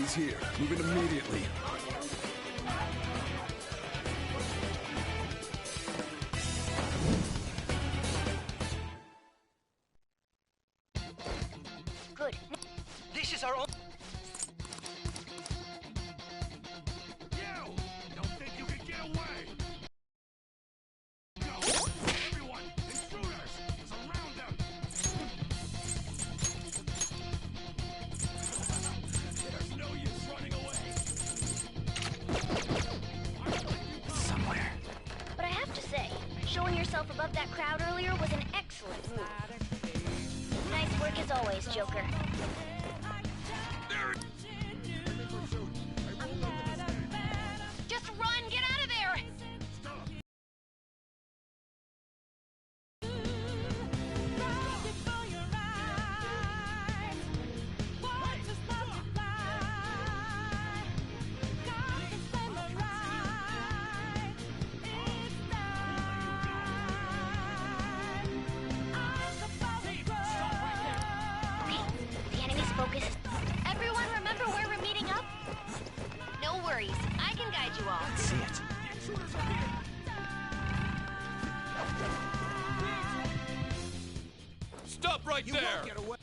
is here. Move it immediately. Good. This is our own. You! Don't think you can get away! Go! Everyone! Intruders! Surround them! There's no use running away! Somewhere. But I have to say, showing yourself above that crowd earlier was an excellent move. Nice work as always, Joker. There! Just run! Get out of there! The enemy's focus is... Everyone remember where we're meeting up? No worries. I can guide you all. See it. Intruders are here! Stop right You there! won't get away!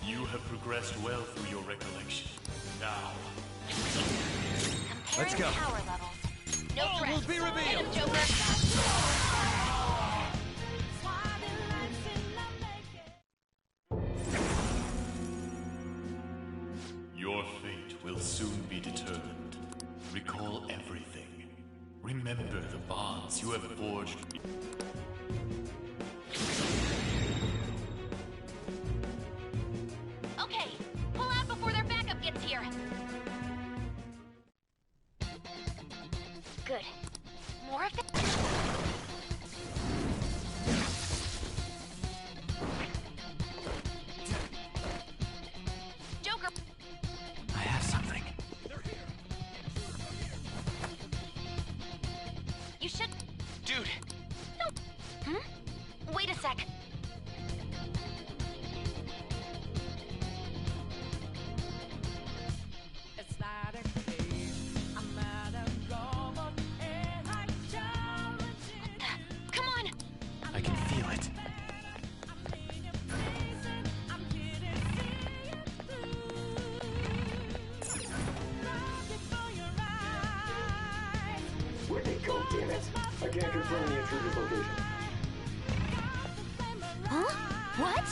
You have progressed well through your recollection. Now, Let's Comparing go. power levels. No All threat. will be revealed. Hit him, Joker. your fate will soon be determined. Recall everything. Remember the bonds you have forged. Okay, pull out before their backup gets here. Good. More of it. Joker, I have something. you should... Dude, No. Hmm? Wait a sec. It's not a case. I'm not a robot, and I challenge you. Come on. I can feel it. I'm in your face, and I'm here to see you through. Love before your eyes. Where'd they go, damn it? I can't confirm the intruder's location. Huh? What?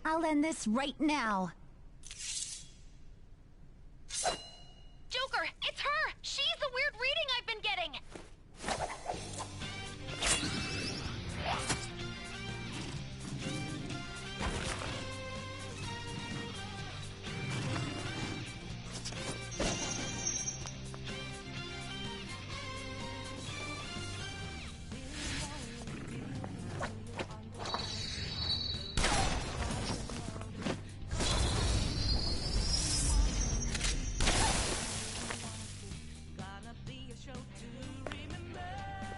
I'll end this right now. Joker, it's her! She's the weird reading I've been getting!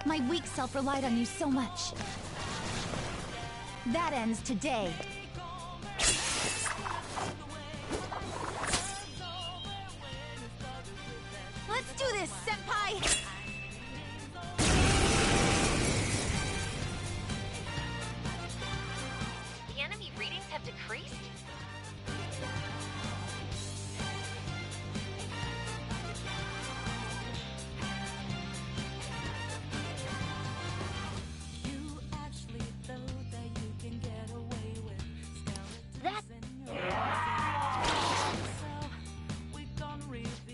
My weak self relied on you so much. That ends today. Let's do this, Senpai! The enemy readings have decreased?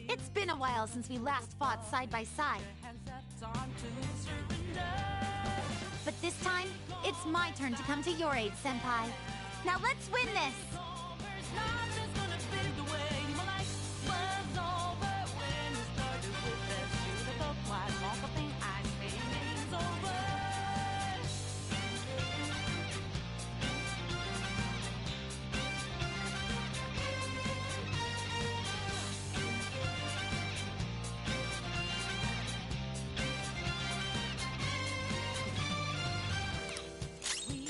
It's been a while since we last fought side by side. But this time, it's my turn to come to your aid, Senpai. Now let's win this!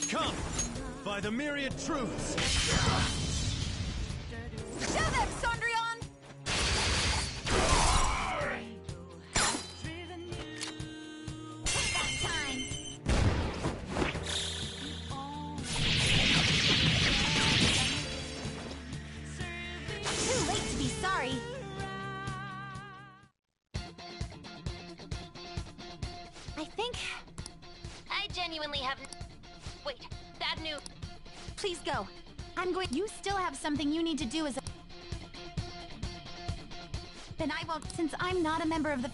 Come! By the myriad truths! Show them, Sondrion! That time! Too late to be sorry. I think... I genuinely have... Wait, bad news. Please go. I'm going... You still have something you need to do as a... Then I won't, since I'm not a member of the...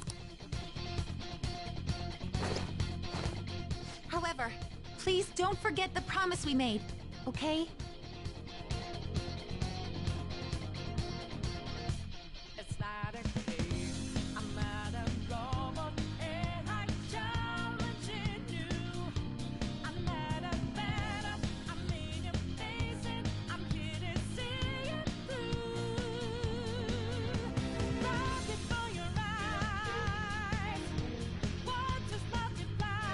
However, please don't forget the promise we made, okay? It's not a case. I'm not a robot, and I'm challenging you. I'm not a better. I'm in your face, and I'm here to see it through. Looking for your eyes, what just multiply?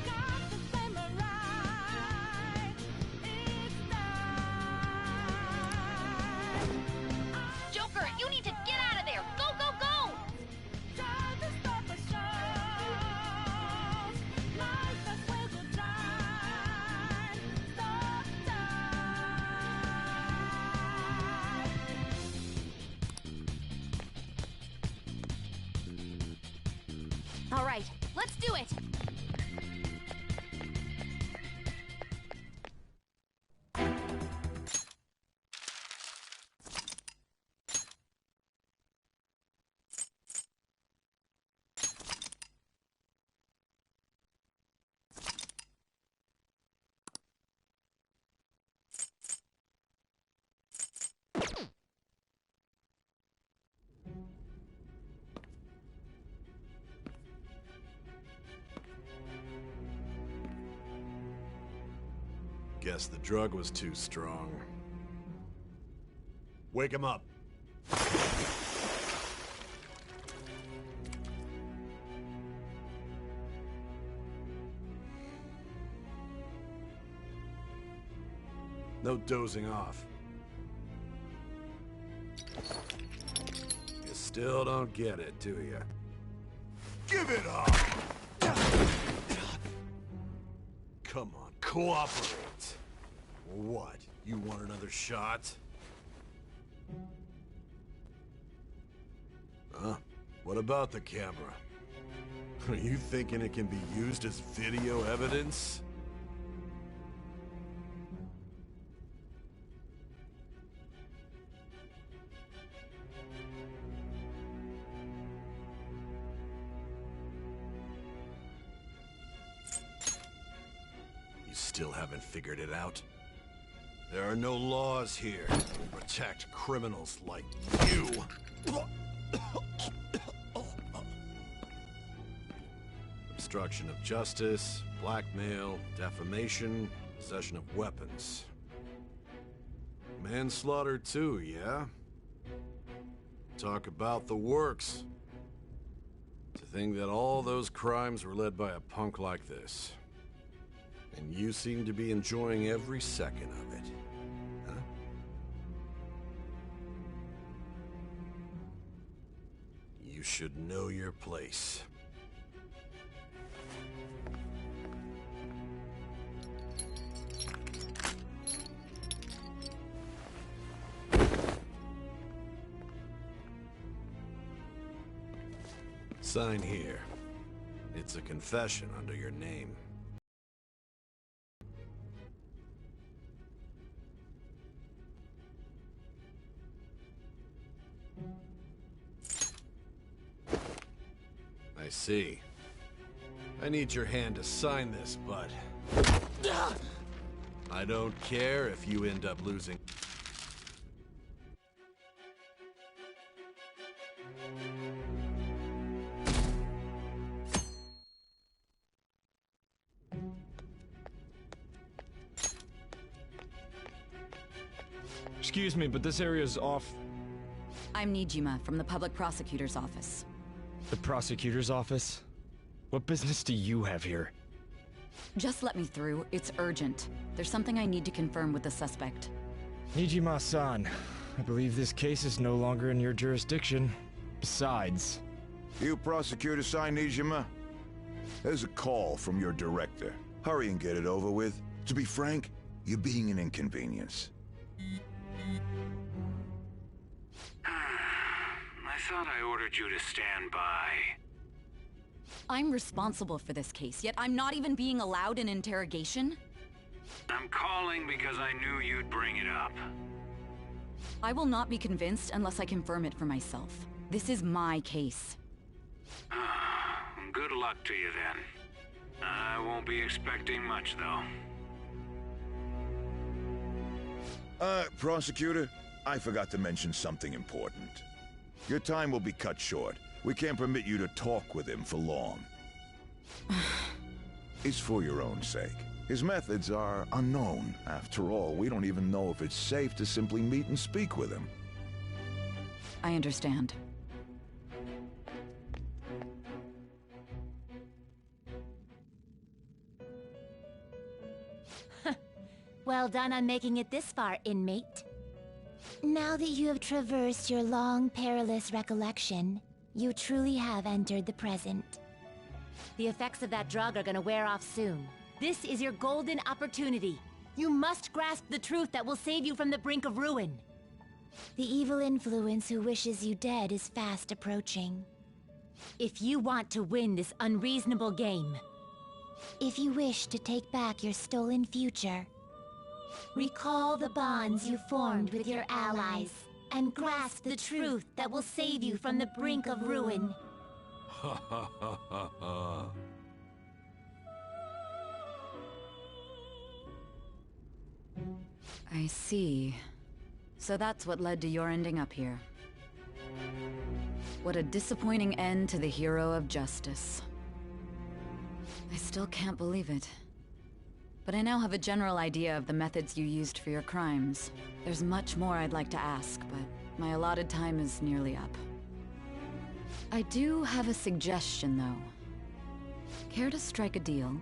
Got the flame right. It's time. Joker, you need to get out of there! Go, go, go! Try to stop the shows. Life that's where to shine. Stop time. All right, let's do it! Guess the drug was too strong. Wake him up. No dozing off. You still don't get it, do you? Give it up! Come on, cooperate. What? You want another shot? Huh? What about the camera? Are you thinking it can be used as video evidence? still haven't figured it out? There are no laws here to protect criminals like you. Obstruction of justice, blackmail, defamation, possession of weapons. Manslaughter too, yeah? Talk about the works. To think that all those crimes were led by a punk like this. And you seem to be enjoying every second of it. Huh? You should know your place. Sign here. It's a confession under your name. I see. I need your hand to sign this, but I don't care if you end up losing. Excuse me, but this area's off. I'm Nijima from the Public Prosecutor's Office. The prosecutor's office? What business do you have here? Just let me through. It's urgent. There's something I need to confirm with the suspect. Nijima-san, I believe this case is no longer in your jurisdiction. Besides... You prosecutor sign Nijima? There's a call from your director. Hurry and get it over with. To be frank, you're being an inconvenience. I thought I ordered you to stand by. I'm responsible for this case, yet I'm not even being allowed an interrogation? I'm calling because I knew you'd bring it up. I will not be convinced unless I confirm it for myself. This is my case. Good luck to you then. I won't be expecting much, though. Prosecutor, I forgot to mention something important. Your time will be cut short. We can't permit you to talk with him for long. It's for your own sake. His methods are unknown. After all, we don't even know if it's safe to simply meet and speak with him. I understand. Well done on making it this far, inmate. Now that you have traversed your long, perilous recollection, you truly have entered the present. The effects of that drug are gonna wear off soon. This is your golden opportunity. You must grasp the truth that will save you from the brink of ruin. The evil influence who wishes you dead is fast approaching. If you want to win this unreasonable game, if you wish to take back your stolen future, recall the bonds you formed with your allies, and grasp the truth that will save you from the brink of ruin. Ha ha ha ha ha. I see. So that's what led to your ending up here. What a disappointing end to the hero of justice. I still can't believe it. But I now have a general idea of the methods you used for your crimes. There's much more I'd like to ask, but my allotted time is nearly up. I do have a suggestion, though. Care to strike a deal?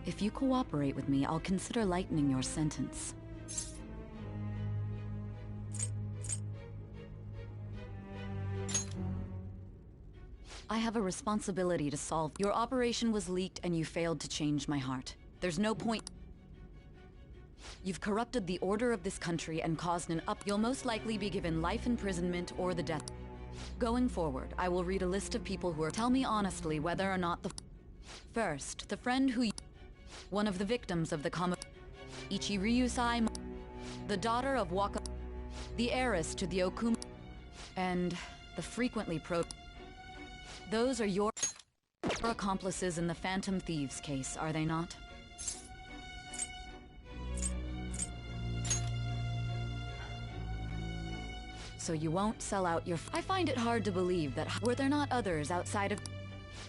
If you cooperate with me, I'll consider lightening your sentence. I have a responsibility to solve. Your operation was leaked and you failed to change my heart. There's no point. You've corrupted the order of this country and caused an up. You'll most likely be given life imprisonment or the death. Going forward, I will read a list of people who are. Tell me honestly whether or not the. First, the friend who. One of the victims of the Ichiryusai. The daughter of Waka. The heiress to the Okuma. And the frequently Those are your accomplices in the Phantom Thieves case, are they not? So you won't sell out your... I find it hard to believe that... Were there not others outside of...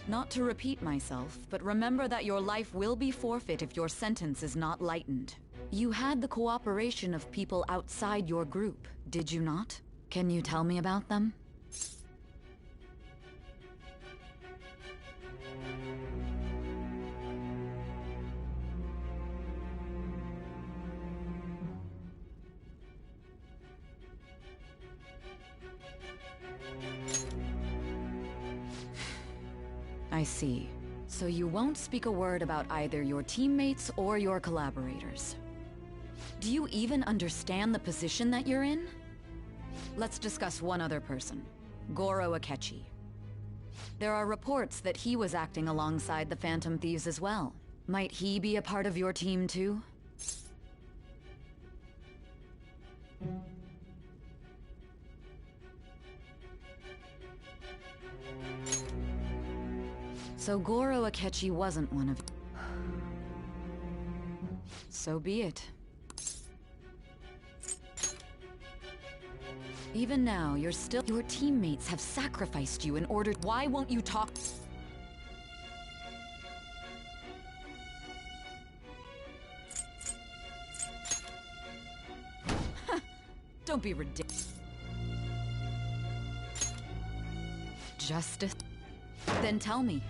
Not to repeat myself, but remember that your life will be forfeit if your sentence is not lightened. You had the cooperation of people outside your group, did you not? Can you tell me about them? I see. So you won't speak a word about either your teammates or your collaborators. Do you even understand the position that you're in? Let's discuss one other person, Goro Akechi. There are reports that he was acting alongside the Phantom Thieves as well. Might he be a part of your team too? So Goro Akechi wasn't one of... So be it. Even now, you're still... Your teammates have sacrificed you in order... Why won't you talk... Don't be ridiculous. Justice? Then tell me.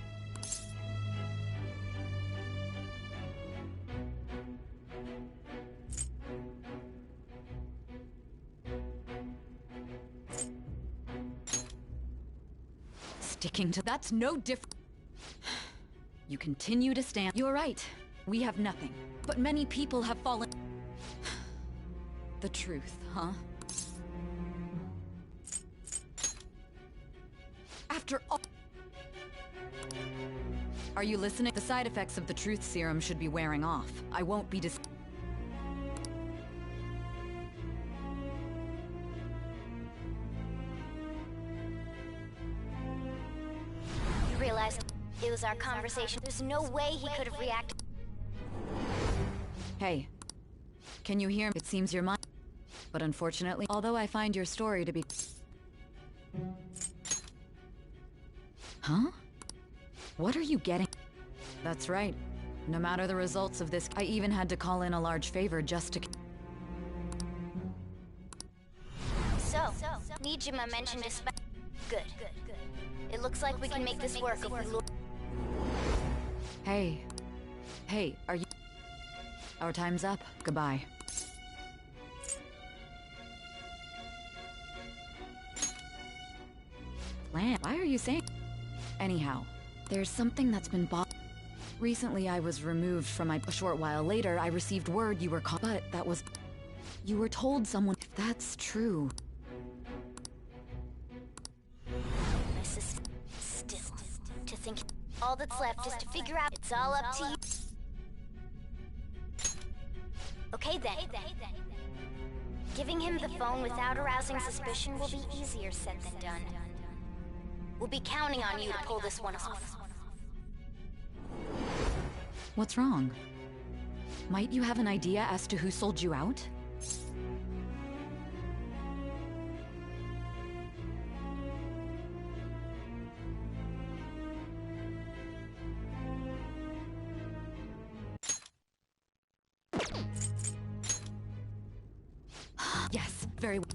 Sticking to... That's no different. You continue to stand... You're right. We have nothing. But many people have fallen... The truth, huh? After all... Are you listening? The side effects of the truth serum should be wearing off. I won't be You realized it was our conversation. There's no way he could have reacted. Hey. Can you hear me? It seems you're mine. But unfortunately, although I find your story to be... Huh? What are you getting? That's right. No matter the results of this, I even had to call in a large favor just to... So, Nijima mentioned a Good. It looks like we can make this work if we look... Hey. Hey, are you... Our time's up. Goodbye. Plan? Why are you saying... Anyhow, there's something that's been Recently I was removed from my... A short while later, I received word you were caught... But that was... You were told someone... If that's true... Still, to think... All that's left is to figure out... It's all up to you. Okay then. Giving him the phone without arousing suspicion will be easier said than done. We'll be counting on you to pull this one off. What's wrong? Might you have an idea as to who sold you out? Yes, very well.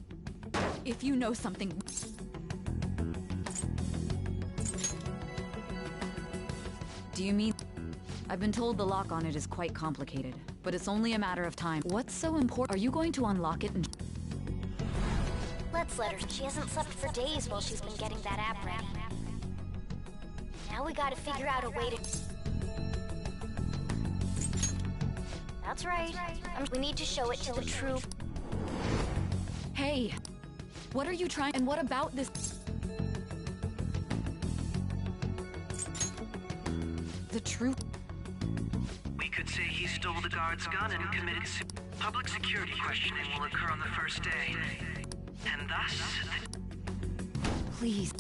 If you know something... Do you mean... I've been told the lock on it is quite complicated, but it's only a matter of time. What's so important? Are you going to unlock it and... Let's let her. She hasn't slept for days while she's been getting that app ready. Now we gotta figure out a way to... That's right. We need to show it to the true... Hey! What are you trying... And what about this... The truth... We could say he stole the guard's gun and committed... Public security questioning will occur on the first day. And thus... Please.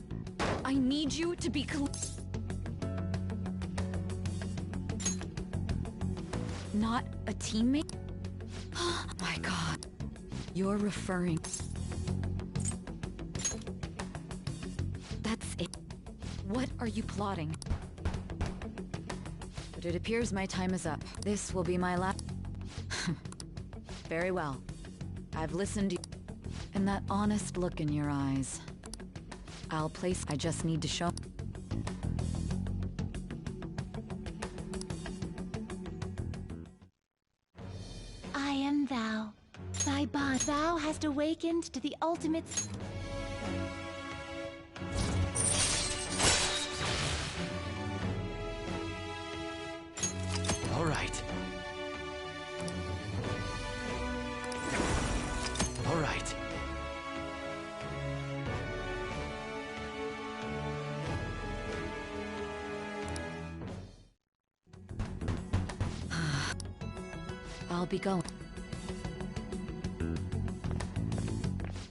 I need you to be Not a teammate? Oh my god. You're referring... are you plotting? But it appears my time is up. This will be my last... Very well. I've listened to you. And that honest look in your eyes. I'll place... I just need to show... I am thou. Thy bond. Thou hast awakened to the ultimate... All right. All right. I'll be going.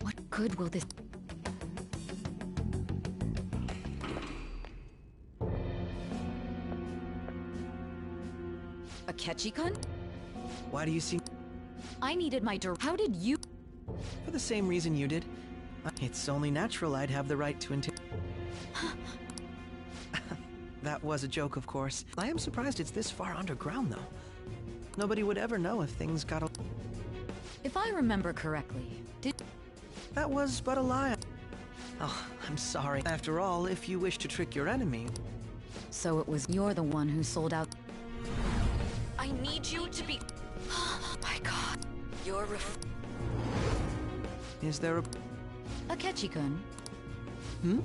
What good will this... Akechi-kun? Why do you see... I needed my How did you... For the same reason you did. It's only natural I'd have the right to That was a joke, of course. I am surprised it's this far underground, though. Nobody would ever know if things got a... If I remember correctly, did... That was but a lie. Oh, I'm sorry. After all, if you wish to trick your enemy... So it was you're the one who sold out... I need you to be... Oh my god. You're Is there a... Akechi-kun? Hmm?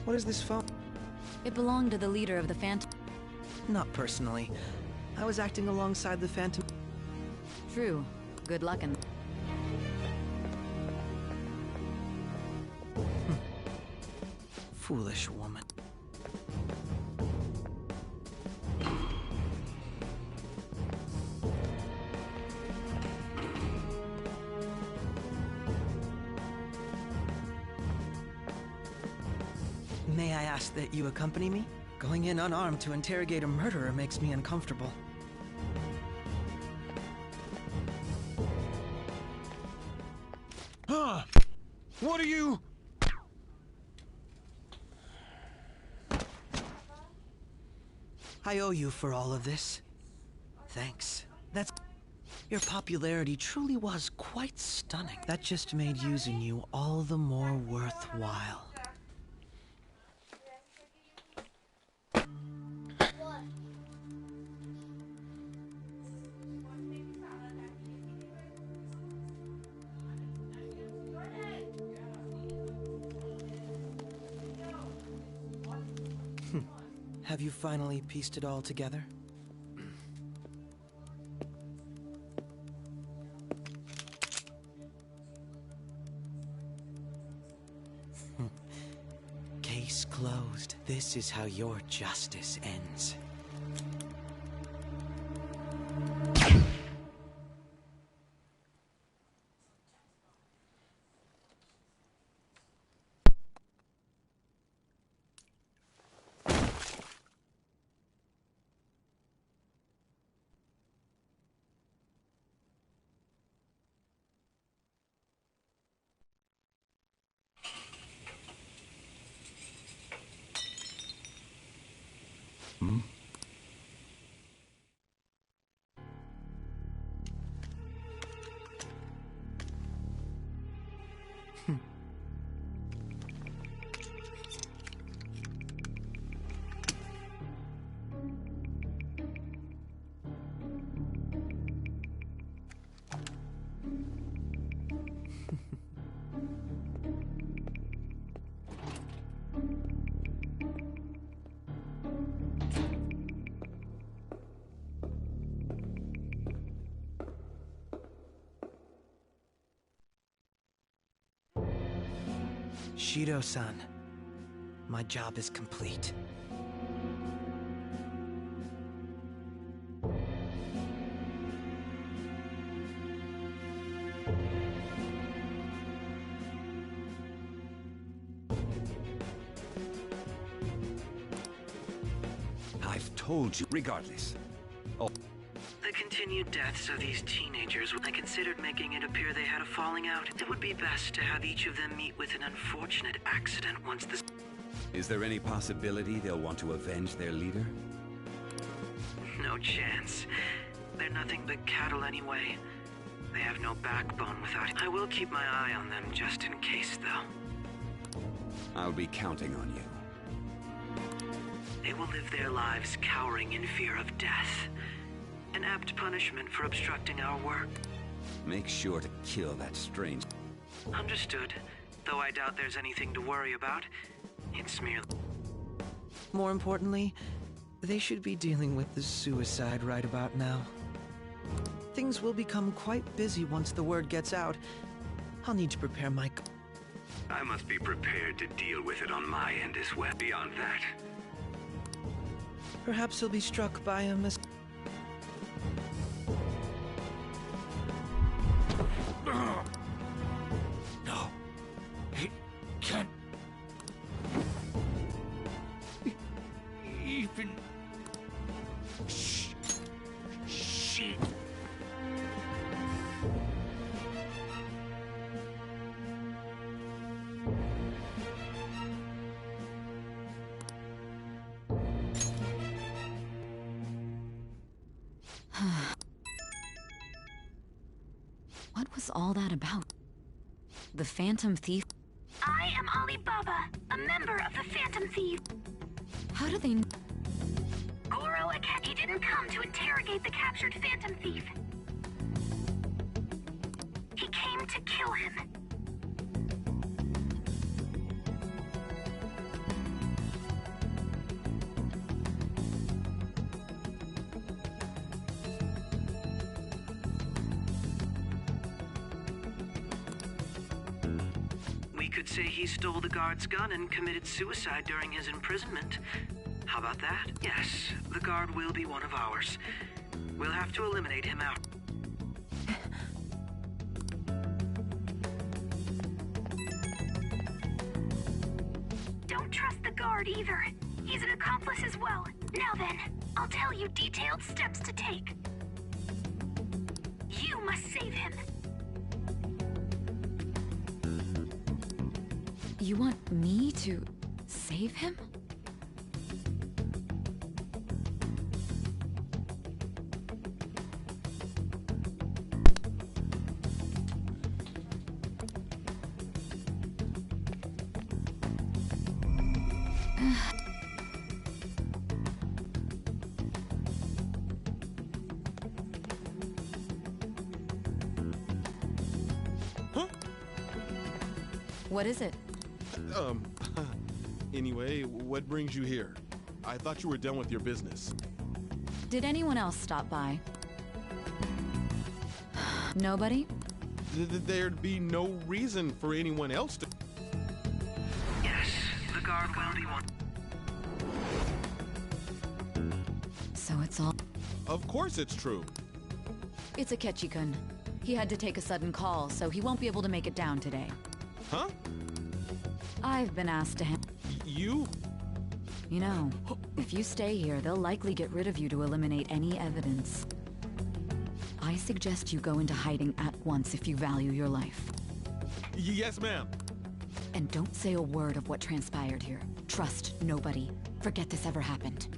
What is this phone? It belonged to the leader of the Phantom... Not personally. I was acting alongside the Phantom... True. Good luck and... Foolish woman. May I ask that you accompany me? Going in unarmed to interrogate a murderer makes me uncomfortable. Huh? What are you... I owe you for all of this. Thanks. That's... Your popularity truly was quite stunning. That just made using you all the more worthwhile. Have you finally pieced it all together? Case closed. This is how your justice ends. Hmm? Shido-san, my job is complete. I've told you, regardless. Oh. The continued deaths of these teenagers, I considered making it appear they had a falling out. It would be best to have each of them meet with an unfortunate accident once this... Is there any possibility they'll want to avenge their leader? No chance. They're nothing but cattle anyway. They have no backbone without it. I will keep my eye on them just in case, though. I'll be counting on you. They will live their lives cowering in fear of death. An apt punishment for obstructing our work. Make sure to kill that strange... Understood. Though I doubt there's anything to worry about. It's merely... More importantly, they should be dealing with the suicide right about now. Things will become quite busy once the word gets out. I'll need to prepare my... I must be prepared to deal with it on my end as well. Beyond that... Perhaps he'll be struck by a mis... No. It can't... even... Shit. What was all that about? The Phantom Thief? I am Alibaba, a member of the Phantom Thieves. How do they... Goro Akagi didn't come to interrogate the captured Phantom Thief. He came to kill him. We could say he stole the guard's gun and committed suicide during his imprisonment. How about that? Yes, the guard will be one of ours. We'll have to eliminate him out. Don't trust the guard either. He's an accomplice as well. Now then, I'll tell you detailed steps to take. You must save him. You want me to save him? What is it? Anyway, what brings you here? I thought you were done with your business. Did anyone else stop by? Nobody? There'd be no reason for anyone else to... Yes, the guard will be one. So it's all... Of course it's true. It's Akechi-kun. He had to take a sudden call, so he won't be able to make it down today. Huh? I've been asked to You? You know, if you stay here, they'll likely get rid of you to eliminate any evidence. I suggest you go into hiding at once if you value your life. Yes, ma'am. And don't say a word of what transpired here. Trust nobody. Forget this ever happened.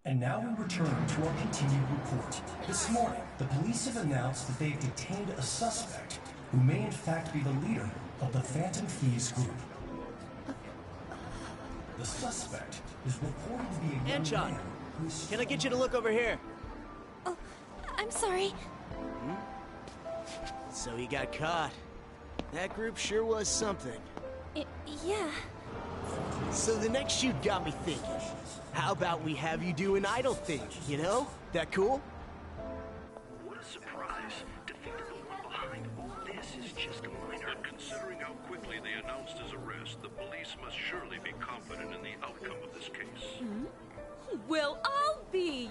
And now we return to our continued report. This morning, the police have announced that they've detained a suspect who may in fact be the leader of the Phantom Thieves group. The suspect is reported to be a young Anchon, man who's... can I get you to look over here? Oh, I'm sorry. So he got caught. That group sure was something. Yeah. So the next shoot got me thinking. How about we have you do an idol thing, you know? That cool? What a surprise. Defeated the one behind all this is just a minor. And considering how quickly they announced his arrest, the police must surely be confident in the outcome of this case. Well, I'll be.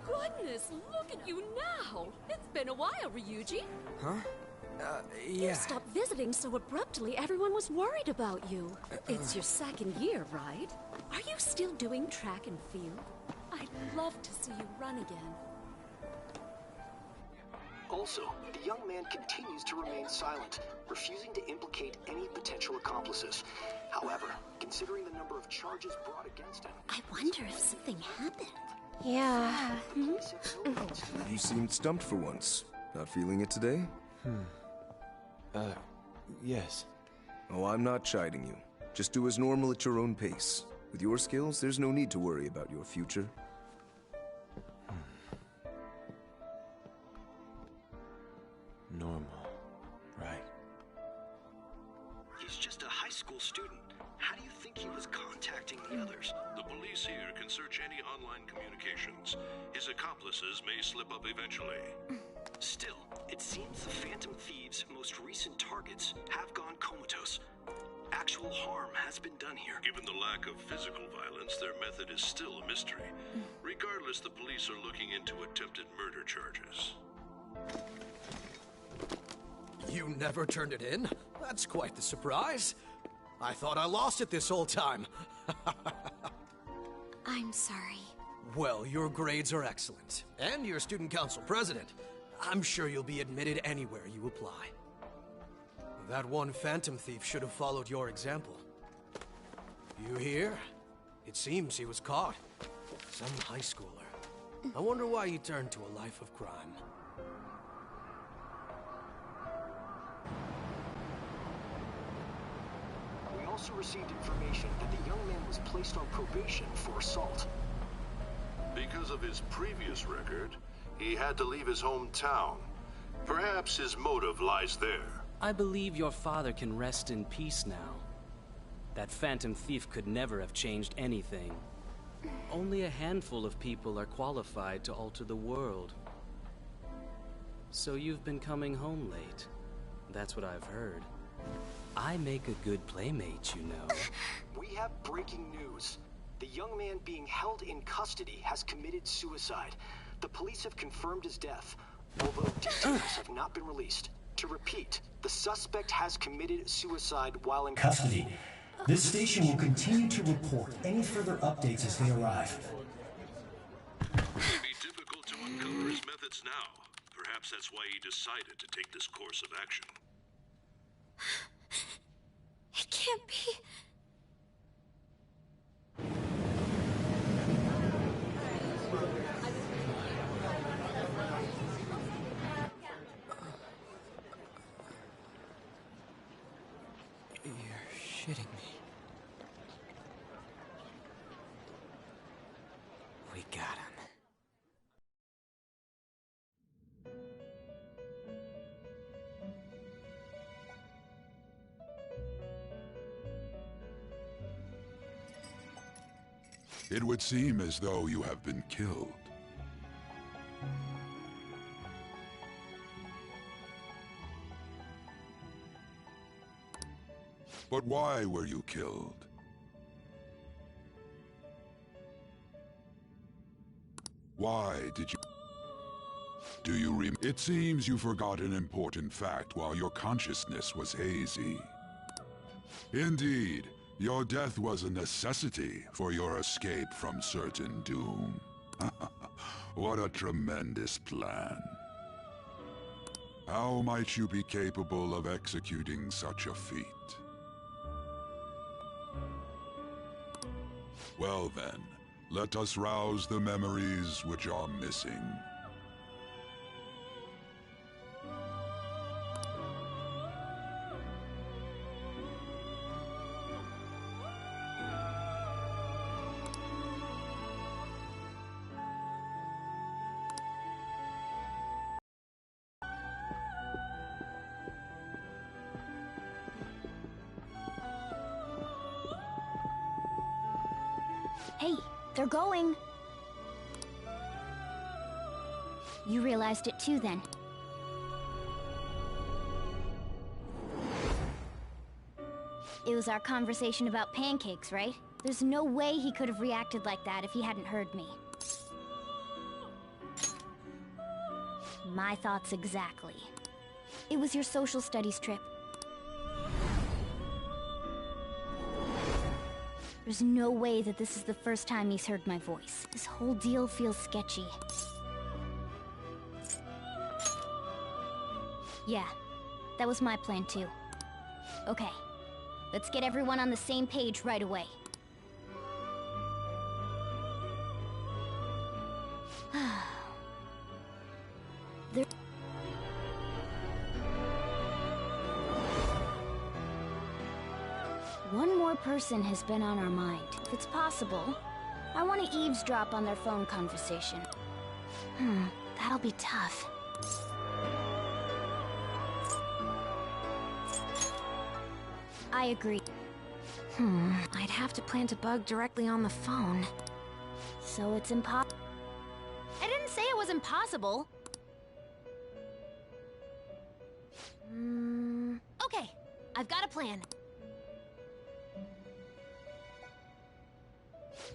Goodness, look at you now. It's been a while, Ryuji. Huh? You stopped visiting so abruptly, everyone was worried about you. It's your second year, right? Are you still doing track and field? I'd love to see you run again. Also, the young man continues to remain silent, refusing to implicate any potential accomplices. However, considering the number of charges brought against him... I wonder if something happened. Yeah. You seemed stumped for once. Not feeling it today? Yes. Oh, I'm not chiding you. Just do as normal at your own pace. With your skills, there's no need to worry about your future. Normal. Right. He's just a high school student. How do you think he was contacting the others? The police here can search any online communications. His accomplices may slip up eventually. Still, it seems the Phantom Thieves' most recent targets have gone comatose. Actual harm has been done here. Given the lack of physical violence, their method is still a mystery. Regardless, the police are looking into attempted murder charges. You never turned it in? That's quite the surprise. I thought I lost it this whole time. I'm sorry. Well, your grades are excellent. And you're student council president. I'm sure you'll be admitted anywhere you apply. That one Phantom Thief should have followed your example. You hear? It seems he was caught. Some high schooler. I wonder why he turned to a life of crime. We also received information that the young man was placed on probation for assault. Because of his previous record, he had to leave his hometown. Perhaps his motive lies there. I believe your father can rest in peace now. That Phantom Thief could never have changed anything. Only a handful of people are qualified to alter the world. So you've been coming home late. That's what I've heard. I make a good playmate, you know. We have breaking news. The young man being held in custody has committed suicide. The police have confirmed his death, although details have not been released. To repeat, the suspect has committed suicide while in Custody. This station will continue to report any further updates as they arrive. It may be difficult to uncover his methods now. Perhaps that's why he decided to take this course of action. It can't be. You're shitting me. We got him. It would seem as though you have been killed. But why were you killed? Why did you... Do you It seems you forgot an important fact while your consciousness was hazy. Indeed, your death was a necessity for your escape from certain doom. What a tremendous plan. How might you be capable of executing such a feat? Well then, let us rouse the memories which are missing. Hey, they're going. You realized it too, then. It was our conversation about pancakes, right? There's no way he could have reacted like that if he hadn't heard me. My thoughts exactly. It was your social studies trip. There's no way that this is the first time he's heard my voice. This whole deal feels sketchy. Yeah, that was my plan too. Okay, let's get everyone on the same page right away. One more person has been on our mind. If it's possible, I want to eavesdrop on their phone conversation. That'll be tough. I agree. I'd have to plant a bug directly on the phone. So it's impossible. I didn't say it was impossible. Okay, I've got a plan.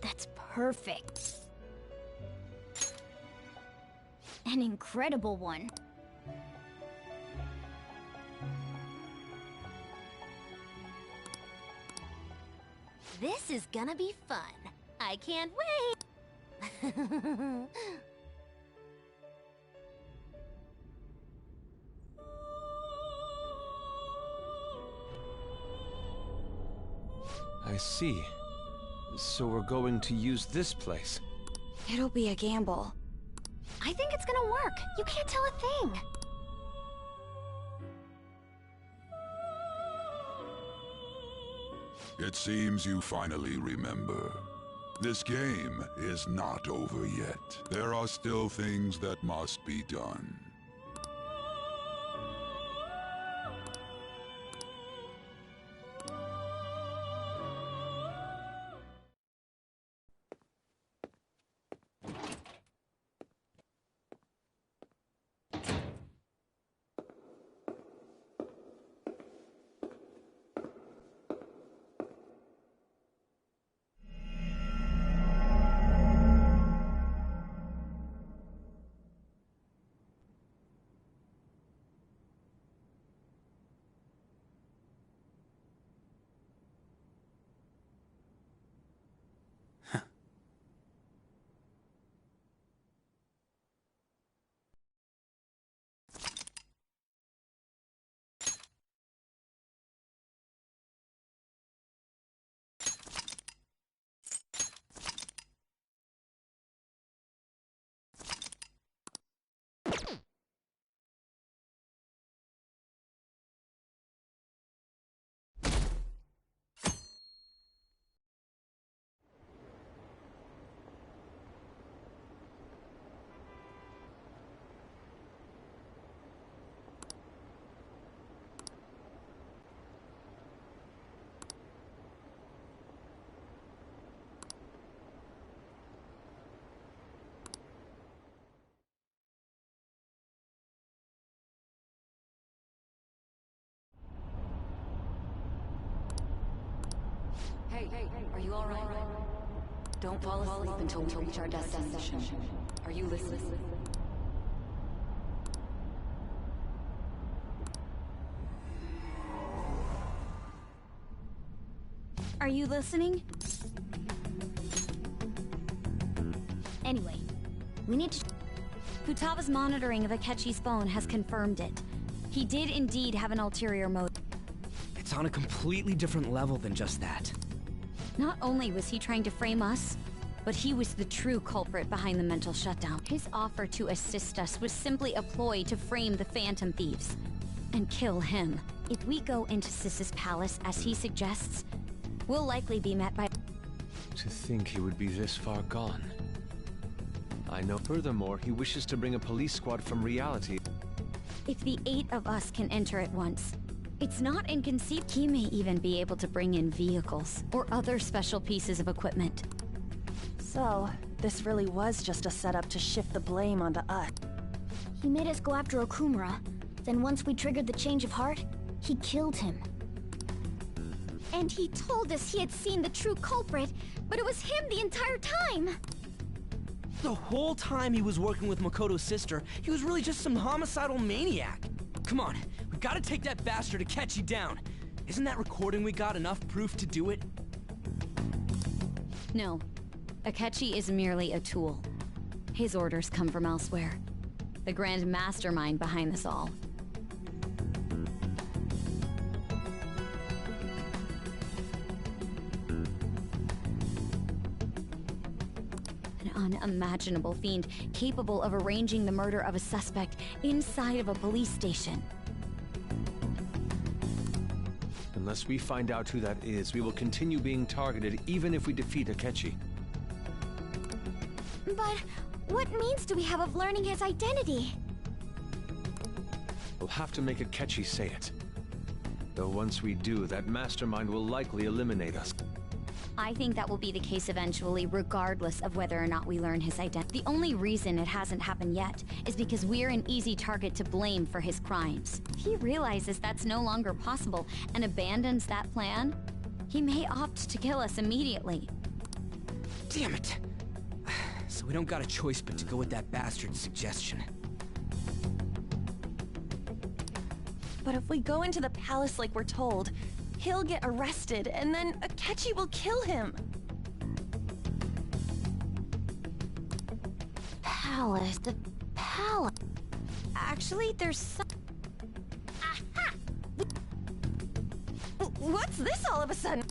That's perfect. An incredible one. This is gonna be fun. I can't wait. I see. So we're going to use this place. It'll be a gamble. I think it's gonna work. You can't tell a thing. It seems you finally remember. This game is not over yet. There are still things that must be done. Hey, are you alright? Don't fall asleep until we reach our destination. Are you listening? Are you listening? Anyway, we need to... Futaga's monitoring of Akechi's phone has confirmed it. He did indeed have an ulterior motive. It's on a completely different level than just that. Not only was he trying to frame us, but he was the true culprit behind the mental shutdown. His offer to assist us was simply a ploy to frame the Phantom Thieves and kill him. If we go into Sis's palace as he suggests, we'll likely be met by... To think he would be this far gone. I know. Furthermore, he wishes to bring a police squad from reality. If the 8 of us can enter at once, it's not inconceivable. He may even be able to bring in vehicles or other special pieces of equipment. So, this really was just a setup to shift the blame onto us. He made us go after Okumura. Then once we triggered the change of heart, he killed him. And he told us he had seen the true culprit, but it was him the entire time! The whole time he was working with Makoto's sister, he was really just some homicidal maniac. Come on, gotta take that bastard Akechi down. Isn't that recording we got enough proof to do it? No. Akechi is merely a tool. His orders come from elsewhere. The grand mastermind behind this all. An unimaginable fiend capable of arranging the murder of a suspect inside of a police station. Unless we find out who that is, we will continue being targeted even if we defeat Akechi. But what means do we have of learning his identity? We'll have to make Akechi say it. Though once we do, that mastermind will likely eliminate us. I think that will be the case eventually, regardless of whether or not we learn his identity. The only reason it hasn't happened yet is because we're an easy target to blame for his crimes. If he realizes that's no longer possible and abandons that plan, he may opt to kill us immediately. Damn it! So we don't got a choice but to go with that bastard's suggestion. But if we go into the palace like we're told, he'll get arrested, and then Akechi will kill him. Palace, the palace. Actually, there's some... Aha! What's this all of a sudden?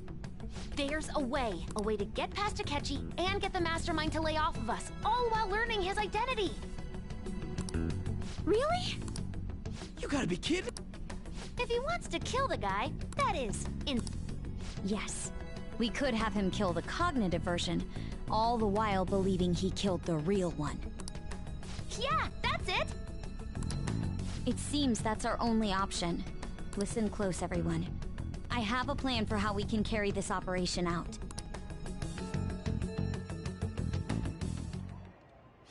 There's a way to get past Akechi and get the mastermind to lay off of us, all while learning his identity. Really? You gotta be kidding! If he wants to kill the guy, that is, Yes. We could have him kill the cognitive version, all the while believing he killed the real one. Yeah, that's it! It seems that's our only option. Listen close, everyone. I have a plan for how we can carry this operation out.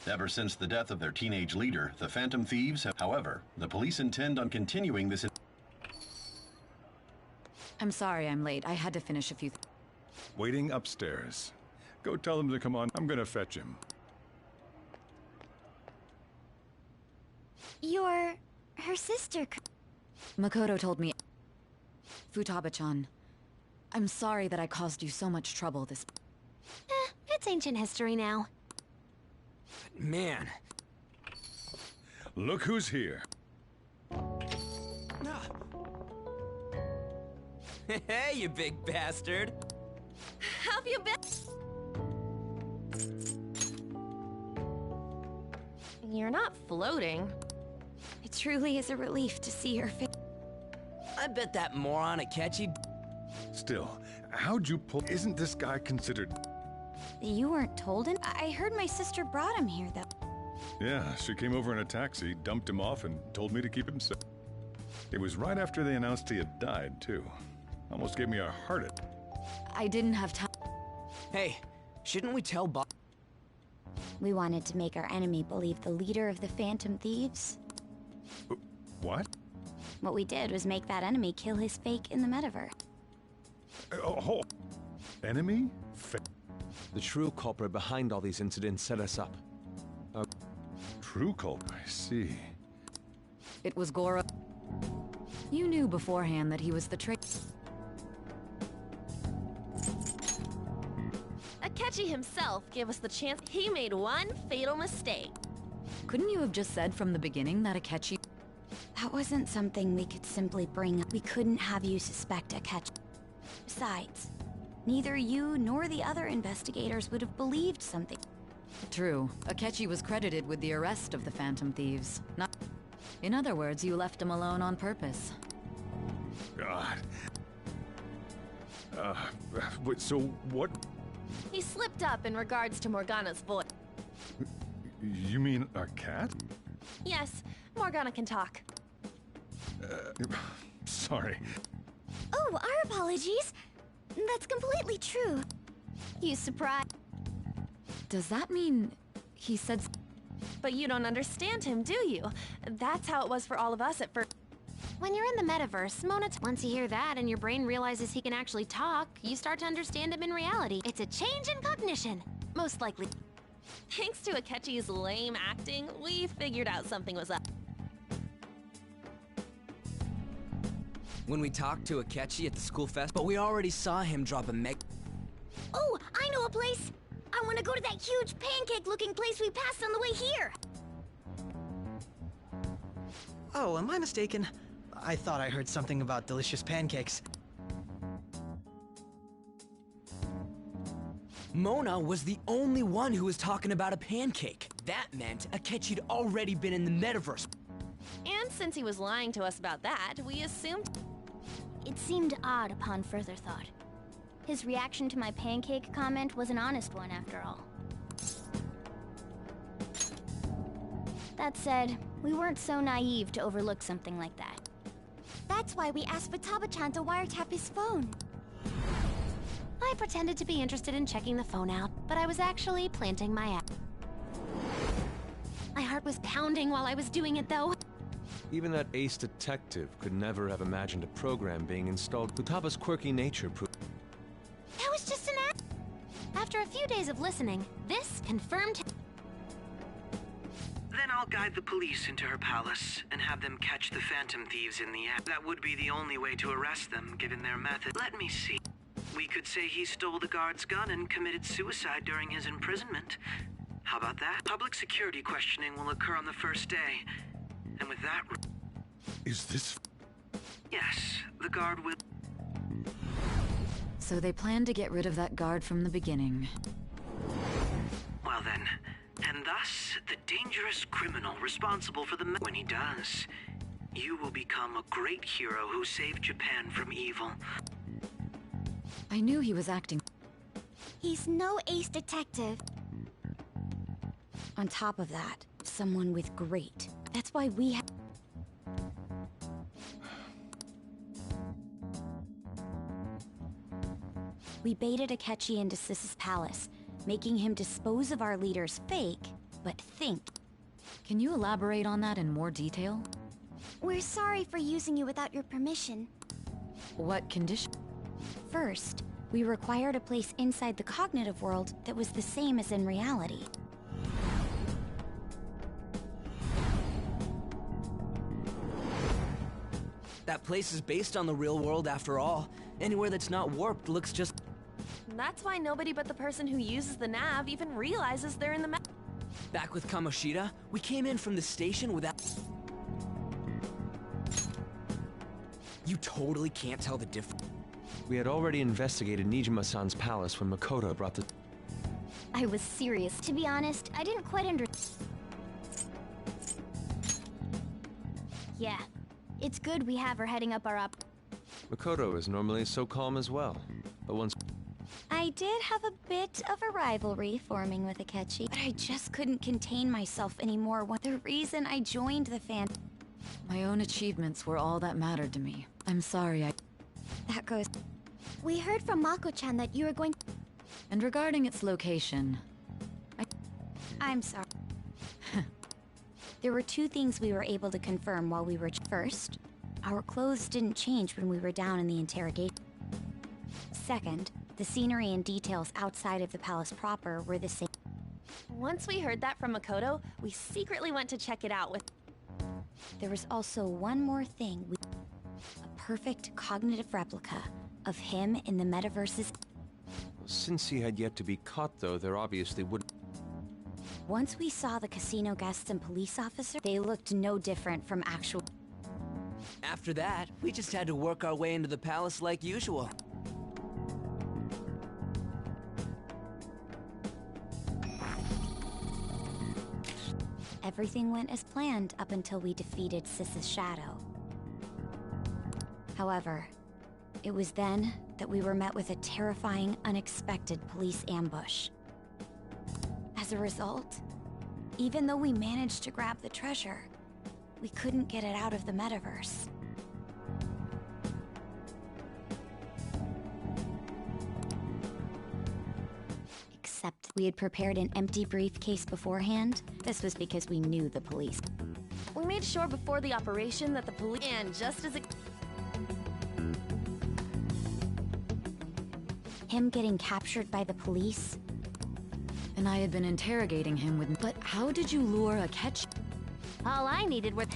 Ever since the death of their teenage leader, the Phantom Thieves have... However, the police intend on continuing this... I'm sorry I'm late. I had to finish a few... Waiting upstairs. Go tell them to come on. I'm gonna fetch him. You're... her sister... Makoto told me... Futaba-chan, I'm sorry that I caused you so much trouble this... it's ancient history now. Man. Look who's here. Hey, you big bastard. Have you been... You're not floating. It truly is a relief to see your face. I bet that moron Akechi... Still, how'd you pull... Isn't this guy considered... You weren't told him? I heard my sister brought him here, though. Yeah, she came over in a taxi, dumped him off, and told me to keep him safe. It was right after they announced he had died, too. Almost gave me a heart attack. I didn't have time. Hey, shouldn't we tell Bob? We wanted to make our enemy believe the leader of the Phantom Thieves. What? What we did was make that enemy kill his fake in the metaverse. Oh, enemy? The true culprit behind all these incidents set us up. True culprit, I see. It was Goro. You knew beforehand that he was the traitor. Akechi himself gave us the chance. He made one fatal mistake. Couldn't you have just said from the beginning that Akechi... That wasn't something we could simply bring up. We couldn't have you suspect Akechi. Besides, neither you nor the other investigators would have believed something. True. Akechi was credited with the arrest of the Phantom Thieves. Not... In other words, you left him alone on purpose. God. Wait, so what? He slipped up in regards to Morgana's voice. You mean a cat? Yes, Morgana can talk. Sorry. Oh, our apologies. That's completely true. You surprised? Does that mean he said... But you don't understand him, do you? That's how it was for all of us at first. When you're in the metaverse, once you hear that and your brain realizes he can actually talk, you start to understand him in reality. It's a change in cognition, most likely. Thanks to Akechi's lame acting, we figured out something was up. When we talked to Akechi at the school fest, but we already saw him drop a meg- Oh, I know a place! I want to go to that huge pancake-looking place we passed on the way here! Oh, am I mistaken? I thought I heard something about delicious pancakes. Mona was the only one who was talking about a pancake. That meant Akechi'd already been in the metaverse. And since he was lying to us about that, we assumed... It seemed odd upon further thought. His reaction to my pancake comment was an honest one, after all. That said, we weren't so naive to overlook something like that. That's why we asked Futaba-chan to wiretap his phone. I pretended to be interested in checking the phone out, but I was actually planting my ass. My heart was pounding while I was doing it, though. Even that ace detective could never have imagined a program being installed. Futaba's quirky nature proved... That was just an act. After a few days of listening, this confirmed... Then I'll guide the police into her palace and have them catch the Phantom Thieves in the act. That would be the only way to arrest them, given their method. Let me see. We could say he stole the guard's gun and committed suicide during his imprisonment. How about that? Public security questioning will occur on the first day. And with that... Is this... Yes, the guard will... So they planned to get rid of that guard from the beginning. Well then, and thus, the dangerous criminal responsible for the... When he does, you will become a great hero who saved Japan from evil. I knew he was acting... He's no ace detective. On top of that, someone with great. That's why we have... We baited Akechi into Sis's palace, making him dispose of our leader's fake, but think. Can you elaborate on that in more detail? We're sorry for using you without your permission. What condition? First, we required a place inside the cognitive world that was the same as in reality. That place is based on the real world after all. Anywhere that's not warped looks just... That's why nobody but the person who uses the nav even realizes they're in the map. Back with Kamoshida, we came in from the station without... You totally can't tell the difference. We had already investigated Nijima-san's palace when Makoto brought the... I was serious. To be honest, I didn't quite understand. Yeah, it's good we have her heading up our op... Makoto is normally so calm as well, but once... I did have a bit of a rivalry forming with Akechi, but I just couldn't contain myself anymore. The reason I joined the Phantom... My own achievements were all that mattered to me. I'm sorry, That goes... We heard from Mako-chan that you were going... And regarding its location... I'm sorry. There were two things we were able to confirm while we were... First, our clothes didn't change when we were down in the interrogation. Second, the scenery and details outside of the palace proper were the same. Once we heard that from Makoto, we secretly went to check it out with... There was also one more thing. A perfect cognitive replica of him in the metaverse's... Since he had yet to be caught, though, there obviously would... Once we saw the casino guests and police officers, they looked no different from actual... After that, we just had to work our way into the palace like usual. Everything went as planned up until we defeated Sis's shadow. However, it was then that we were met with a terrifying, unexpected police ambush. As a result, even though we managed to grab the treasure, we couldn't get it out of the metaverse. Except we had prepared an empty briefcase beforehand. This was because we knew the police. We made sure before the operation that the police... And just as it... Him getting captured by the police. And I had been interrogating him with... But how did you lure Akechi? All I needed were...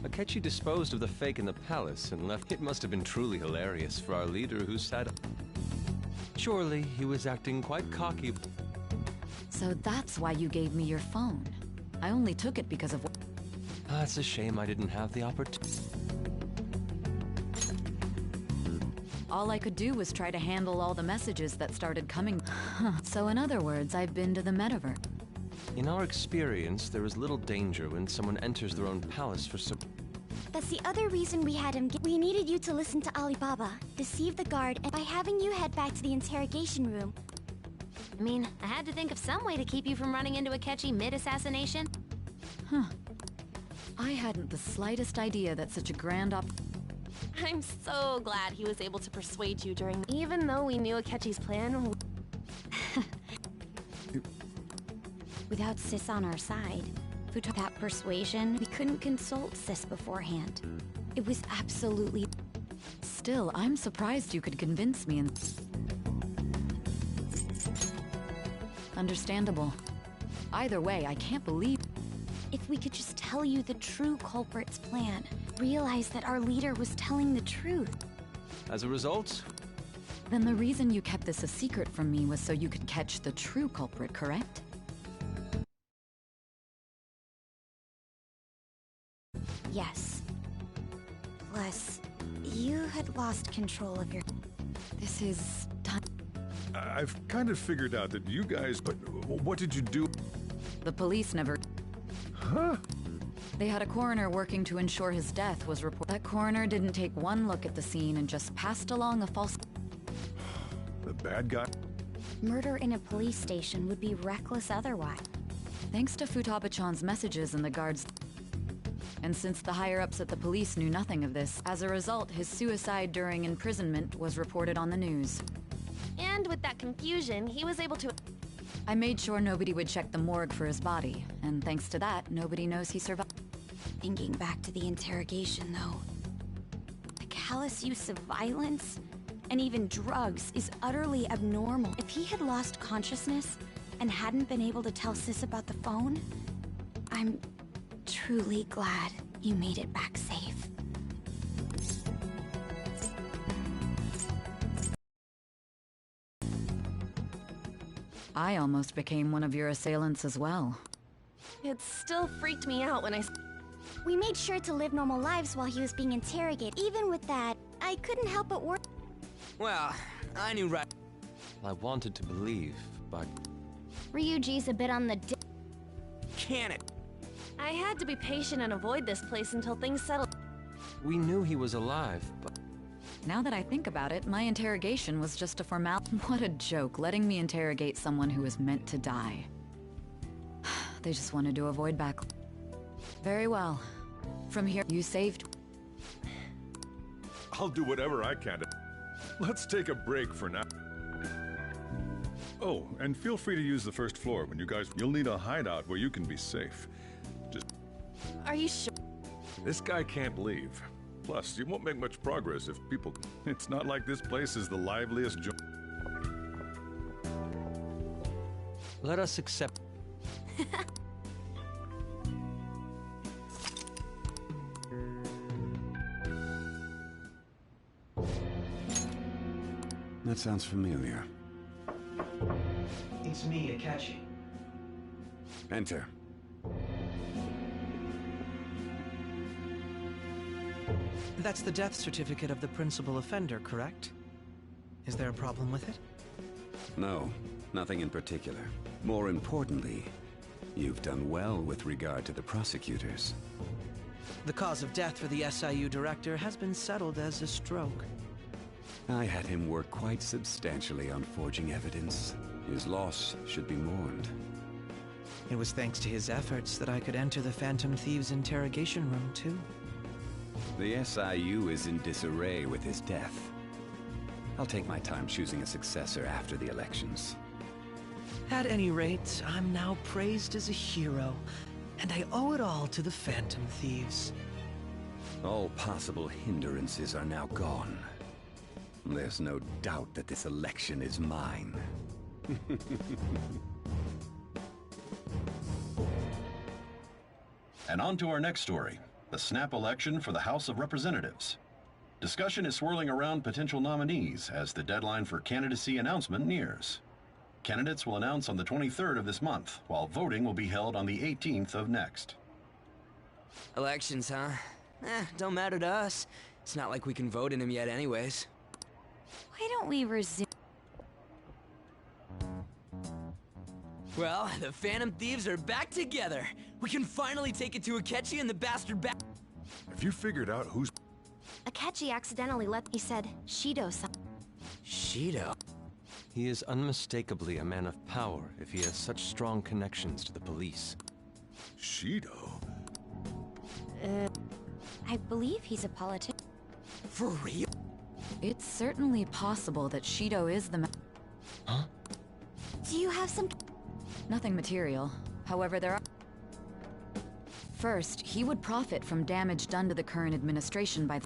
Akechi disposed of the fake in the palace and left. It must have been truly hilarious for our leader who sat... Surely he was acting quite cocky. So that's why you gave me your phone. I only took it because of... It's a shame I didn't have the opportunity. All I could do was try to handle all the messages that started coming. So in other words, I've been to the metaverse. In our experience, there is little danger when someone enters their own palace for some... That's the other reason we had him We needed you to listen to Alibaba, deceive the guard, and by having you head back to the interrogation room. I mean, I had to think of some way to keep you from running into Akechi mid-assassination. Huh. I hadn't the slightest idea that such a grand I'm so glad he was able to persuade you during... Even though we knew Akechi's plan... Without Sis on our side, that persuasion, we couldn't consult Sis beforehand. It was absolutely... Still, I'm surprised you could convince me and... Understandable. Either way, I can't believe... If we could just tell you the true culprit's plan, realize that our leader was telling the truth. As a result? Then the reason you kept this a secret from me was so you could catch the true culprit, correct? Yes. Plus, you had lost control of your... This is... I've kind of figured out that you guys... But what did you do? The police never... Huh? They had a coroner working to ensure his death was reported. That coroner didn't take one look at the scene and just passed along a false... The bad guy? Murder in a police station would be reckless otherwise. Thanks to Futaba-chan's messages and the guards... And since the higher-ups at the police knew nothing of this, as a result, his suicide during imprisonment was reported on the news. And with that confusion, he was able to... I made sure nobody would check the morgue for his body, and thanks to that, nobody knows he survived. Thinking back to the interrogation, though, the callous use of violence and even drugs is utterly abnormal. If he had lost consciousness and hadn't been able to tell Sis about the phone, I'm truly glad you made it back safe. I almost became one of your assailants as well. It still freaked me out when I... We made sure to live normal lives while he was being interrogated. Even with that, I couldn't help but worry. Well, I knew right... I wanted to believe, but... Ryuji's a bit on the Can it? I had to be patient and avoid this place until things settled. We knew he was alive, but... Now that I think about it, my interrogation was just a formality. What a joke, letting me interrogate someone who was meant to die. They just wanted to avoid back... Very well. From here, you saved... I'll do whatever I can to... Let's take a break for now. Oh, and feel free to use the first floor when you guys... You'll need a hideout where you can be safe. Just... Are you sure? This guy can't leave. Plus, you won't make much progress if people... It's not like this place is the liveliest Let us accept... That sounds familiar. It's me, Akechi. Enter. That's the death certificate of the principal offender, correct? Is there a problem with it? No, nothing in particular. More importantly, you've done well with regard to the prosecutors. The cause of death for the SIU director has been settled as a stroke. I had him work quite substantially on forging evidence. His loss should be mourned. It was thanks to his efforts that I could enter the Phantom Thieves' interrogation room, too. The SIU is in disarray with his death. I'll take my time choosing a successor after the elections. At any rate, I'm now praised as a hero, and I owe it all to the Phantom Thieves. All possible hindrances are now gone. There's no doubt that this election is mine. And on to our next story. the snap election for the House of Representatives. Discussion is swirling around potential nominees as the deadline for candidacy announcement nears. Candidates will announce on the 23rd of this month, while voting will be held on the 18th of next. Elections, huh? Don't matter to us. It's not like we can vote in them yet anyways. Why don't we resume? Well, the Phantom Thieves are back together. We can finally take it to Akechi and the bastard back. Have you figured out who's... Akechi accidentally he said Shido. Shido? He is unmistakably a man of power if he has such strong connections to the police. Shido? I believe he's a politician. For real? It's certainly possible that Shido is the man. Huh? Do you have some... Nothing material. However, there are... First, he would profit from damage done to the current administration by...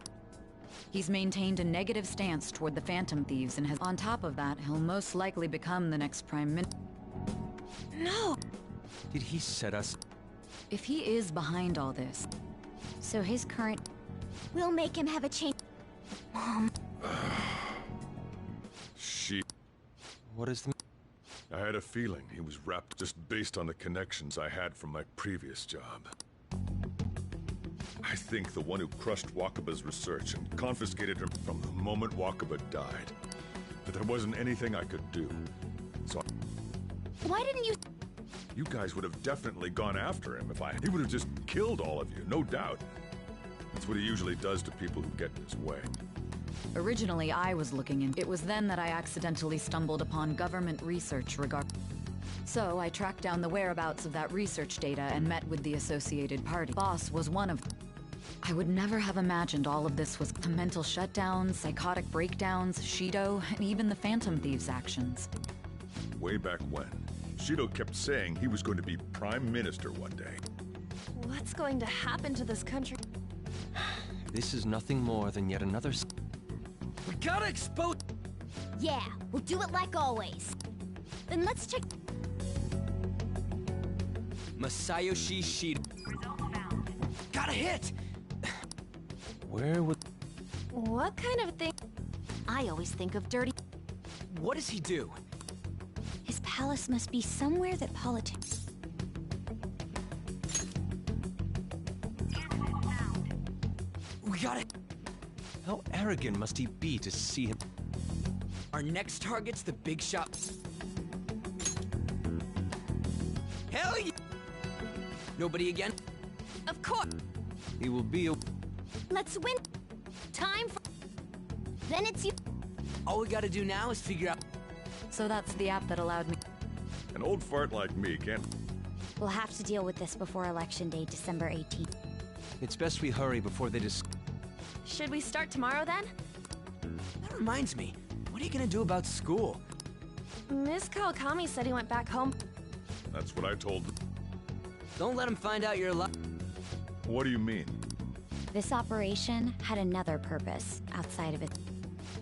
He's maintained a negative stance toward the Phantom Thieves and has... On top of that, he'll most likely become the next Prime Minister. No! Did he set us... If he is behind all this... So his current... We'll make him have a change... Mom... What is the... I had a feeling he was wrapped just based on the connections I had from my previous job. I think the one who crushed Wakaba's research and confiscated him from the moment Wakaba died. But there wasn't anything I could do. So Why didn't you... You guys would have definitely gone after him if He would have just killed all of you, no doubt. That's what he usually does to people who get in his way. Originally, I was looking in. It was then that I accidentally stumbled upon government research regarding... So I tracked down the whereabouts of that research data and met with the Associated Party. Boss was one of them. I would never have imagined all of this was the mental shutdowns, psychotic breakdowns, Shido, and even the Phantom Thieves' actions. Way back when, Shido kept saying he was going to be Prime Minister one day. What's going to happen to this country? This is nothing more than yet another... We gotta expose... Yeah, we'll do it like always. Then let's check... Masayoshi Shido. Got a hit! Where would... What kind of thing? I always think of dirty... What does he do? His palace must be somewhere that politics... We got it! How arrogant must he be to see him? Our next target's the big shop. Hell yeah! Nobody again? Of course! He will be a... Let's win! Time for... Then it's you... All we gotta do now is figure out... So that's the app that allowed me... An old fart like me can't... We'll have to deal with this before Election Day, December 18th. It's best we hurry before they Should we start tomorrow then? That reminds me. What are you gonna do about school? Miss Kawakami said he went back home. That's what I told them. Don't let him find out you're alive. What do you mean? This operation had another purpose outside of it.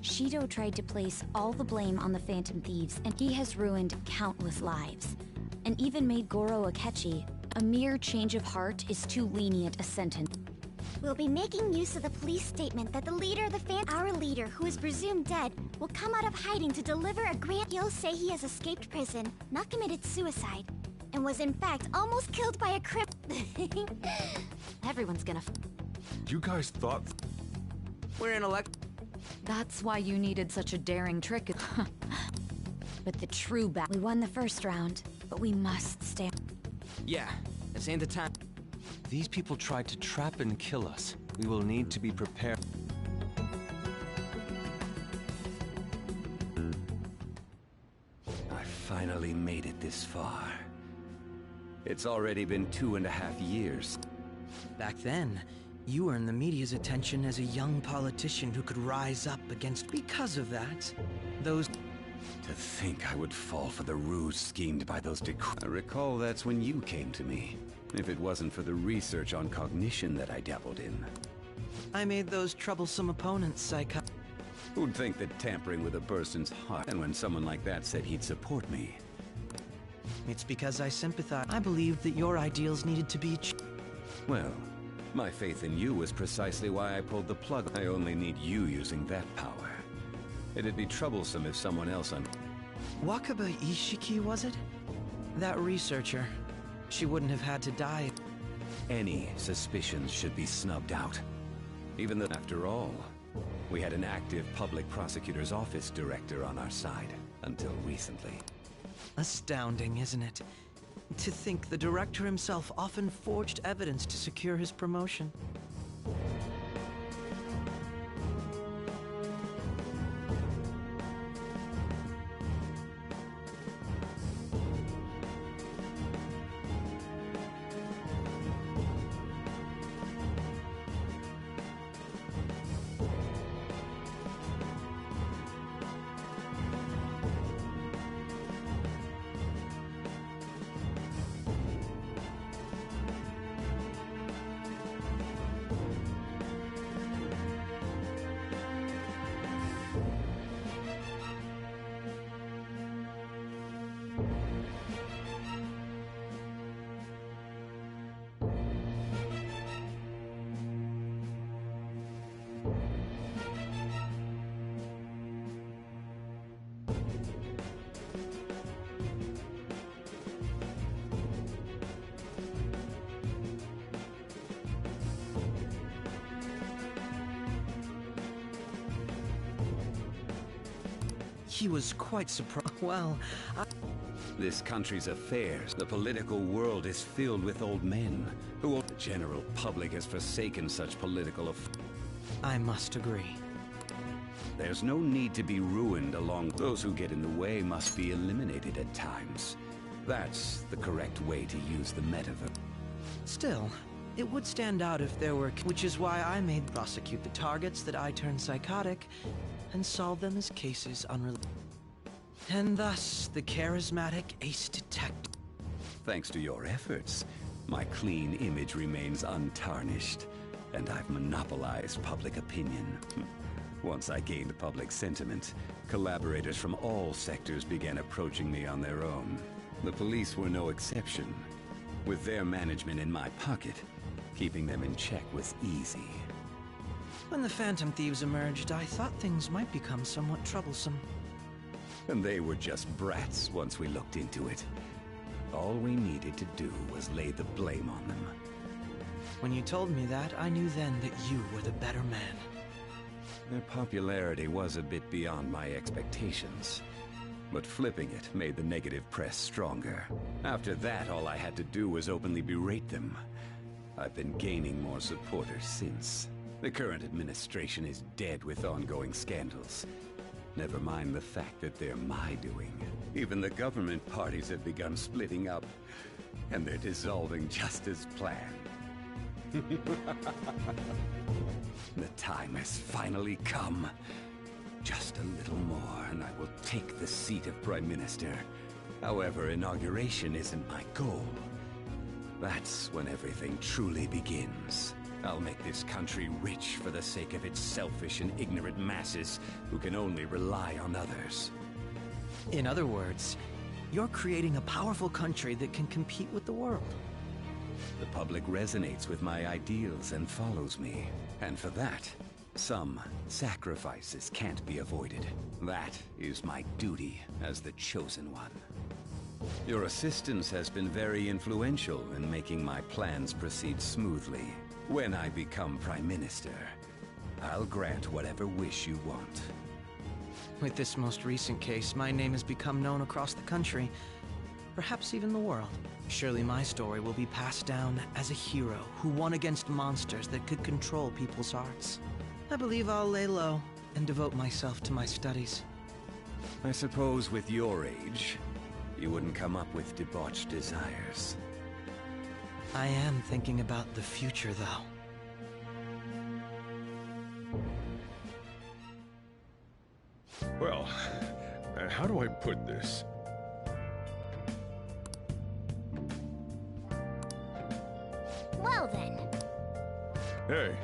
Shido tried to place all the blame on the Phantom Thieves, and he has ruined countless lives. And even made Goro Akechi. A mere change of heart is too lenient a sentence. We'll be making use of the police statement that the leader of the our leader, who is presumed dead, will come out of hiding to deliver a grant. You'll say he has escaped prison, not committed suicide, and was in fact almost killed by a criminal. Everyone's gonna... You guys thought... We're in That's why you needed such a daring trick. But the true We won the first round, but we must stay... Yeah, this ain't the time. These people tried to trap and kill us. We will need to be prepared. I finally made it this far. It's already been 2.5 years. Back then, you earned the media's attention as a young politician who could rise up against... Because of that, those... To think I would fall for the ruse schemed by those I recall that's when you came to me. If it wasn't for the research on cognition that I dabbled in. I made those troublesome opponents, Who'd think that tampering with a person's heart... And when someone like that said he'd support me. It's because I sympathize. I believed that your ideals needed to be... Well, My faith in you was precisely why I pulled the plug. I only need you using that power. It'd be troublesome if someone else Wakaba Ishiki, was it? That researcher. She wouldn't have had to die. Any suspicions should be snubbed out. Even though, after all, we had an active public prosecutor's office director on our side, until recently. Astounding, isn't it? To think the director himself often forged evidence to secure his promotion. He was quite surprised. Well, This country's affairs, the political world is filled with old men, who the general public has forsaken such political affairs. I must agree. There's no need to be ruined along. Those who get in the way must be eliminated at times. That's the correct way to use the metaverse. Still, it would stand out if there were, which is why I made prosecute the targets that I turned psychotic and solve them as cases unrelated. And thus, the charismatic ace detective. Thanks to your efforts, my clean image remains untarnished, and I've monopolized public opinion. Once I gained public sentiment, collaborators from all sectors began approaching me on their own. The police were no exception. With their management in my pocket, keeping them in check was easy. When the Phantom Thieves emerged, I thought things might become somewhat troublesome. And they were just brats once we looked into it. All we needed to do was lay the blame on them. When you told me that, I knew then that you were the better man. Their popularity was a bit beyond my expectations. But flipping it made the negative press stronger. After that, all I had to do was openly berate them. I've been gaining more supporters since. The current administration is dead with ongoing scandals. Never mind the fact that they're my doing. Even the government parties have begun splitting up, and they're dissolving just as planned. The time has finally come. Just a little more, and I will take the seat of Prime Minister. However, inauguration isn't my goal. That's when everything truly begins. I'll make this country rich for the sake of its selfish and ignorant masses who can only rely on others. In other words, you're creating a powerful country that can compete with the world. The public resonates with my ideals and follows me. And for that, some sacrifices can't be avoided. That is my duty as the Chosen One. Your assistance has been very influential in making my plans proceed smoothly. When I become Prime Minister, I'll grant whatever wish you want. With this most recent case, my name has become known across the country, perhaps even the world. Surely my story will be passed down as a hero who won against monsters that could control people's hearts. I believe I'll lay low and devote myself to my studies. I suppose with your age, you wouldn't come up with debauched desires. I am thinking about the future, though. Well, how do I put this? Well then. Hey,